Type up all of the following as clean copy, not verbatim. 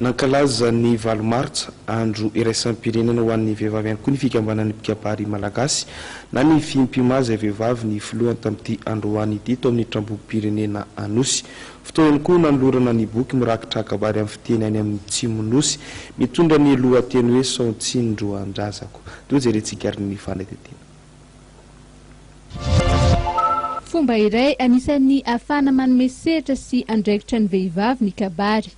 Nankalaza ny Valomartsa andro iraisam-pirenena ho an'ny vehivavy ihany koa ny fikambanan'ny mpikabary malagasy na ny fimpima izay vehivavy ny filohany tamin'ity androany ity tao amin'ny trambo-pirenena Anosy. Fotoana koa nanolorana ny boky mirakitra kabary amin'ny fiteny any amin'ny Tsimonosy mitondra ny lohateny hoe Saontsindro Andrazako. Toa jerentsika ary ny fanaitetena. Fomba iray anisan'ny ahafahana manome sehatra sy andraikitra ny vehivavy ny kabary.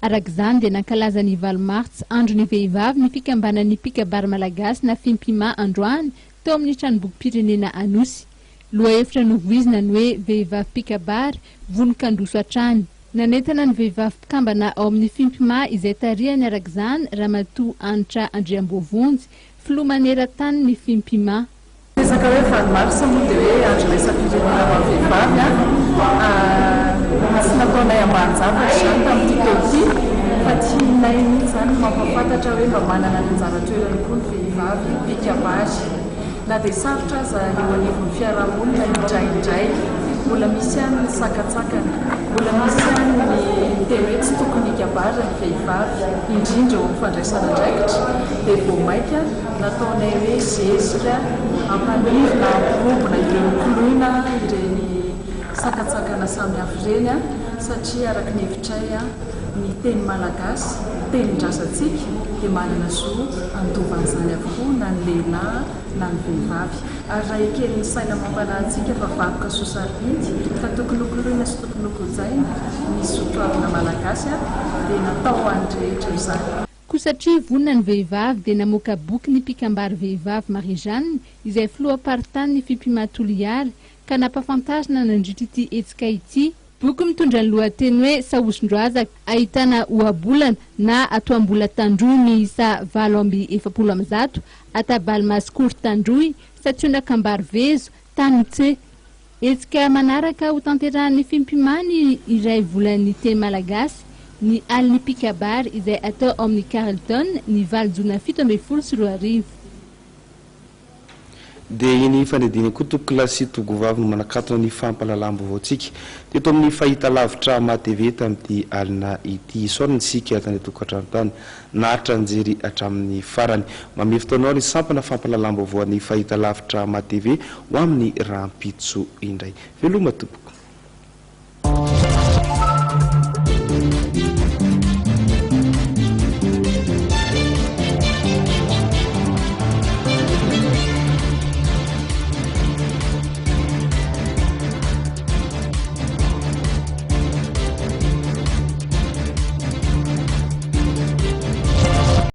Arak'izany dia nankalaza ny Valomartsa andro ny vehivavy ny fikambanan'ny mpikabary malagasy na fimpima androany tao amin'ny tranombokim-pirenena Anosy. Lohahevitra novoizina ny hoe vehivavy mpikabary vonin-kandroso hatrany. Nanentana ny vehivavy mpikambana ao amin'ny fimpima izay tarihany arak'izany Ramatoa Anitra Andriambovonjy, filoha maneran-tany ny fimpima. Resaka hoe Valomartsa moa dia hoe andro iraisam-pirenena ho an'ny vehivavy Masy nataonay ambanin-javatra izany tamin'ity taoty fa tianay mihitsy izany mampafantatra hoe mba manana ny anjara-toerany koa ny vehivavy mpikabary. Na dia sarotra aza eo anivon'ny fiarahamonina indraindray mbola misy ihany ny sakatsakana, mbola misy ihany ny teny hoe tsy tokony hikabary ny vehivavy indrindra eo amin'ny fandraisana andraikitra dia vao maika nataonay hoe zezika ampanivona ampirobona ireny koloina ireny sakatsakana samihafa ireny satria araka ny hevitray ny teny malagasy tenin-drasantsika dia manana zo andovan'izany avokoa na ny lehilahy na ny vehivavy ary raha ekely ny saina mampanahintsika fa vakoka sosarinty fa tokony hokoloina sy tokony hokojaina ny sotroavina malagasy dia natao an'ny rehetra izany. Koa satria vonina ny vehivavy dia namoaka boky ny mpikambary vehivavy Marie-Jeanne izay filohamparintany ny fimpima Toliary ka nampafantarina nandritra ity hetsika ity. Boky mitondra ny lohateny hoe Saosindroazaka, ahitana ohabolana na atoam-bola tandroy miisa 770, atabaly masikory tandroy, satona kambary vezo, tanotse. Hetsika manaraka ho tanterahan'ny fimpimany iray volan'ny teny malagasy ny alin'ny mpikabary izay atao amin'ny Carleton ny valojona 17 dia iny fanediny koa toko klasy togovavy no manakatona ny fampalalam-baovaotsika teto amin'ny fahitalavitra matv tamin'ity alina ity isaorana isika tany tokatrano tany nahatra anjery hatramin'ny farany mame fotoanao ny sampana fampalalam-baovao ny fahitalavitra matv ho amin'ny rahampitso indray veloma tompoko.